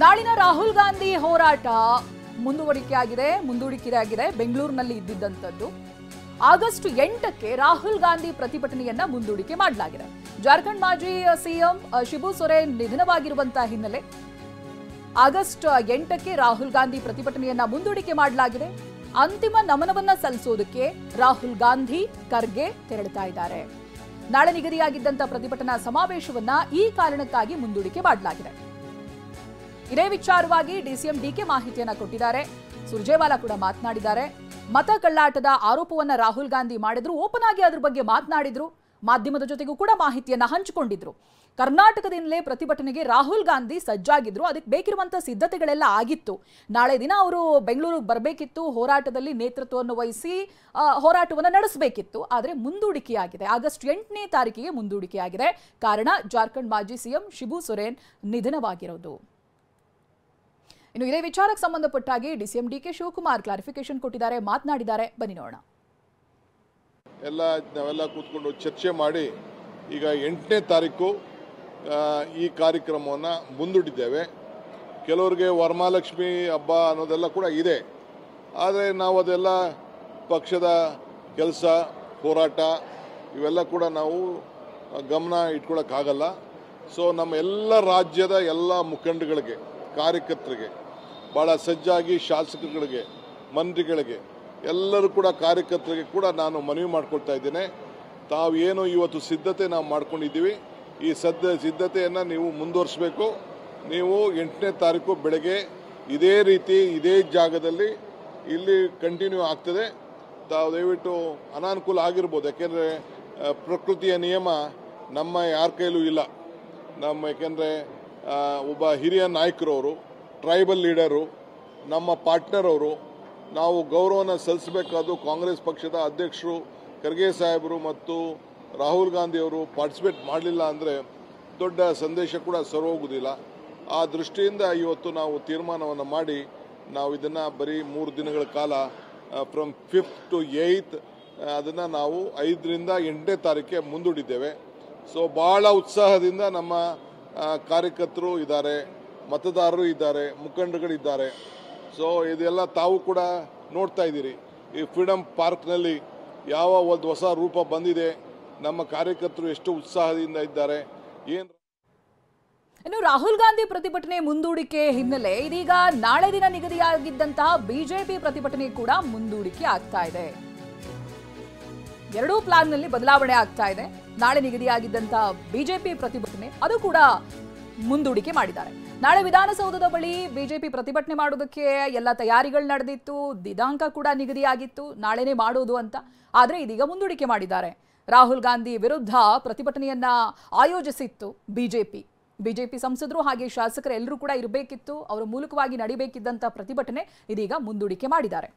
ನಾಳಿನ ರಾಹುಲ್ ಗಾಂಧಿ ಹೋರಾಟ ಮುಂದೂಡಿಕೆಯಾಗಿದೆ. ಬೆಂಗಳೂರಿನಲ್ಲಿ ಇದ್ದಿದ್ದಂಥದ್ದು ಆಗಸ್ಟ್ 8ಕ್ಕೆ ರಾಹುಲ್ ಗಾಂಧಿ ಪ್ರತಿಭಟನೆಯನ್ನ ಮುಂದೂಡಿಕೆ ಮಾಡಲಾಗಿದೆ. ಜಾರ್ಖಂಡ್ ಮಾಜಿ ಸಿಎಂ ಶಿಬು ಸೊರೇನ್ ನಿಧನವಾಗಿರುವಂತಹ ಹಿನ್ನೆಲೆ ಆಗಸ್ಟ್ 8ಕ್ಕೆ ರಾಹುಲ್ ಗಾಂಧಿ ಪ್ರತಿಭಟನೆಯನ್ನ ಮುಂದೂಡಿಕೆ ಮಾಡಲಾಗಿದೆ. ಅಂತಿಮ ನಮನವನ್ನ ಸಲ್ಲಿಸೋದಕ್ಕೆ ರಾಹುಲ್ ಗಾಂಧಿ ಖರ್ಗೆ ತೆರಳುತ್ತಾ ಇದ್ದಾರೆ. ನಾಳೆ ನಿಗದಿಯಾಗಿದ್ದಂತ ಪ್ರತಿಭಟನಾ ಸಮಾವೇಶವನ್ನ ಈ ಕಾರಣಕ್ಕಾಗಿ ಮುಂದೂಡಿಕೆ ಮಾಡಲಾಗಿದೆ. ಇದೇ ವಿಚಾರವಾಗಿ ಡಿಸಿಎಂ ಡಿಕೆ ಮಾಹಿತಿಯನ್ನ ಕೊಟ್ಟಿದ್ದಾರೆ. ಸುರ್ಜೇವಾಲಾ ಕೂಡ ಮಾತನಾಡಿದ್ದಾರೆ. ಮತ ಕಳ್ಳಾಟದ ಆರೋಪವನ್ನ ರಾಹುಲ್ ಗಾಂಧಿ ಮಾಡಿದ್ರು, ಓಪನ್ ಆಗಿ ಅದರ ಬಗ್ಗೆ ಮಾತನಾಡಿದ್ರು, ಮಾಧ್ಯಮದ ಜೊತೆಗೂ ಕೂಡ ಮಾಹಿತಿಯನ್ನ ಹಂಚಿಕೊಂಡಿದ್ರು. ಕರ್ನಾಟಕದಿಂದಲೇ ಪ್ರತಿಭಟನೆಗೆ ರಾಹುಲ್ ಗಾಂಧಿ ಸಜ್ಜಾಗಿದ್ರು, ಅದಕ್ಕೆ ಬೇಕಿರುವಂತಹ ಸಿದ್ಧತೆಗಳೆಲ್ಲ ಆಗಿತ್ತು. ನಾಳೆ ದಿನ ಅವರು ಬೆಂಗಳೂರಿಗೆ ಬರಬೇಕಿತ್ತು, ಹೋರಾಟದಲ್ಲಿ ನೇತೃತ್ವವನ್ನು ವಹಿಸಿ ಹೋರಾಟವನ್ನು ನಡೆಸಬೇಕಿತ್ತು. ಆದರೆ ಮುಂದೂಡಿಕೆಯಾಗಿದೆ, ಆಗಸ್ಟ್ 8ನೇ ತಾರೀಕಿಗೆ ಮುಂದೂಡಿಕೆಯಾಗಿದೆ. ಕಾರಣ ಜಾರ್ಖಂಡ್ ಮಾಜಿ ಸಿಎಂ ಶಿಬು ಸೊರೇನ್ ನಿಧನವಾಗಿರೋದು. ಇನ್ನು ಇದೇ ವಿಚಾರಕ್ಕೆ ಸಂಬಂಧಪಟ್ಟಾಗಿ ಡಿಸಿಎಂ ಡಿಕೆ ಶಿವಕುಮಾರ್ ಕ್ಲಾರಿಫಿಕೇಶನ್ ಕೊಟ್ಟಿದ್ದಾರೆ, ಮಾತನಾಡಿದ್ದಾರೆ. ಬನ್ನಿ ನೋಡೋಣ. ನಾವೆಲ್ಲ ಕೂತ್ಕೊಂಡು ಚರ್ಚೆ ಮಾಡಿ ಈಗ 8ನೇ ತಾರೀಕು ಈ ಕಾರ್ಯಕ್ರಮವನ್ನು ಮುಂದೂಡಿದ್ದೇವೆ. ಕೆಲವರಿಗೆ ವರಮಹಾಲಕ್ಷ್ಮಿ ಹಬ್ಬ ಅನ್ನೋದೆಲ್ಲ ಕೂಡ ಇದೆ. ಆದರೆ ನಾವು ಅದೆಲ್ಲ ಪಕ್ಷದ ಕೆಲಸ ಹೋರಾಟ ಇವೆಲ್ಲ ಕೂಡ ನಾವು ಗಮನ ಇಟ್ಕೊಳ್ಳೋಕ್ಕಾಗಲ್ಲ. ಸೊ ನಮ್ಮ ಎಲ್ಲ ರಾಜ್ಯದ ಎಲ್ಲ ಮುಖಂಡಗಳಿಗೆ, ಕಾರ್ಯಕರ್ತರಿಗೆ, ಭಾಳ ಸಜ್ಜಾಗಿ ಶಾಸಕರುಗಳಿಗೆ, ಮಂತ್ರಿಗಳಿಗೆ, ಎಲ್ಲರೂ ಕೂಡ ಕಾರ್ಯಕರ್ತರಿಗೆ ಕೂಡ ನಾನು ಮನವಿ ಮಾಡ್ಕೊಳ್ತಾ ಇದ್ದೇನೆ. ತಾವೇನು ಇವತ್ತು ಸಿದ್ಧತೆ ನಾವು ಮಾಡ್ಕೊಂಡಿದ್ದೀವಿ, ಈ ಸಿದ್ಧತೆಯನ್ನು ನೀವು ಮುಂದುವರಿಸಬೇಕು. ನೀವು 8ನೇ ತಾರೀಕು ಬೆಳಗ್ಗೆ ಇದೇ ರೀತಿ ಇದೇ ಜಾಗದಲ್ಲಿ ಇಲ್ಲಿ ಕಂಟಿನ್ಯೂ ಆಗ್ತದೆ. ತಾವು ದಯವಿಟ್ಟು ಅನಾನುಕೂಲ ಆಗಿರ್ಬೋದು, ಯಾಕೆಂದರೆ ಪ್ರಕೃತಿಯ ನಿಯಮ ನಮ್ಮ ಯಾರ ಕೈಲೂ ಇಲ್ಲ. ಯಾಕೆಂದರೆ ಒಬ್ಬ ಹಿರಿಯ ನಾಯಕರವರು, ಟ್ರೈಬಲ್ ಲೀಡರು, ನಮ್ಮ ಪಾರ್ಟ್ನರ್ ಅವರು, ನಾವು ಗೌರವನ ಸಲ್ಲಿಸಬೇಕಾದ್ದು ಕಾಂಗ್ರೆಸ್ ಪಕ್ಷದ ಅಧ್ಯಕ್ಷರು ಖರ್ಗೆ ಸಾಹೇಬರು ಮತ್ತು ರಾಹುಲ್ ಗಾಂಧಿಯವರು ಪಾರ್ಟಿಸಿಪೇಟ್ ಮಾಡಲಿಲ್ಲ ಅಂದರೆ ದೊಡ್ಡ ಸಂದೇಶ ಕೂಡ ಸರೋಗುವುದಿಲ್ಲ. ಆ ದೃಷ್ಟಿಯಿಂದ ಇವತ್ತು ನಾವು ತೀರ್ಮಾನವನ್ನು ಮಾಡಿ ನಾವು ಇದನ್ನು ಬರೀ 3 ದಿನಗಳ ಕಾಲ ಫ್ರಮ್ 5th to 8th ಅದನ್ನು ನಾವು 5ರಿಂದ 8ನೇ ತಾರೀಕಿಗೆ ಮುಂದೂಡಿದ್ದೇವೆ. ಸೊ ಭಾಳ ಉತ್ಸಾಹದಿಂದ ನಮ್ಮ ಕಾರ್ಯಕರ್ತರು ಇದ್ದಾರೆ, ಮತದಾರರು ಇದ್ದಾರೆ, ಮುಖಂಡರುಗಳಿದ್ದಾರೆ. ಸೊ ಇದೆಲ್ಲ ತಾವು ಕೂಡ ನೋಡ್ತಾ ಇದ್ದೀರಿ. ಈ ಫ್ರೀಡಮ್ ಪಾರ್ಕ್ನಲ್ಲಿ ಯಾವ ಒಂದು ಹೊಸ ರೂಪ ಬಂದಿದೆ, ನಮ್ಮ ಕಾರ್ಯಕರ್ತರು ಎಷ್ಟು ಉತ್ಸಾಹದಿಂದ ಇದ್ದಾರೆ. ಇನ್ನು ರಾಹುಲ್ ಗಾಂಧಿ ಪ್ರತಿಭಟನೆ ಮುಂದೂಡಿಕೆ ಹಿನ್ನೆಲೆ ಇದೀಗ ನಾಳೆ ದಿನ ನಿಗದಿಯಾಗಿದ್ದಂತಹ ಬಿಜೆಪಿ ಪ್ರತಿಭಟನೆ ಕೂಡ ಮುಂದೂಡಿಕೆ ಆಗ್ತಾ ಇದೆ. ಎರಡೂ ಪ್ಲಾನ್ನಲ್ಲಿ ಬದಲಾವಣೆ ಆಗ್ತಾ ಇದೆ. ನಾಳೆ ನಿಗದಿಯಾಗಿದ್ದಂತಹ ಬಿಜೆಪಿ ಪ್ರತಿಭಟನೆ ಅದು ಕೂಡ ಮುಂದೂಡಿಕೆ ಮಾಡಿದ್ದಾರೆ. ನಾಳೆ ವಿಧಾನಸೌಧದ ಬಳಿ ಬಿಜೆಪಿ ಪ್ರತಿಭಟನೆ ಮಾಡೋದಕ್ಕೆ ಎಲ್ಲ ತಯಾರಿಗಳು ನಡೆದಿತ್ತು, ದಿನಾಂಕ ಕೂಡ ನಿಗದಿಯಾಗಿತ್ತು, ನಾಳೆನೇ ಮಾಡೋದು ಅಂತ. ಆದರೆ ಇದೀಗ ಮುಂದೂಡಿಕೆ ಮಾಡಿದ್ದಾರೆ. ರಾಹುಲ್ ಗಾಂಧಿ ವಿರುದ್ಧ ಪ್ರತಿಭಟನೆಯನ್ನ ಆಯೋಜಿಸಿತ್ತು ಬಿಜೆಪಿ ಸಂಸದರು ಹಾಗೆ ಶಾಸಕರು ಎಲ್ಲರೂ ಕೂಡ ಇರಬೇಕಿತ್ತು. ಅವರ ಮೂಲಕವಾಗಿ ನಡೀಬೇಕಿದ್ದಂಥ ಪ್ರತಿಭಟನೆ ಇದೀಗ ಮುಂದೂಡಿಕೆ ಮಾಡಿದ್ದಾರೆ.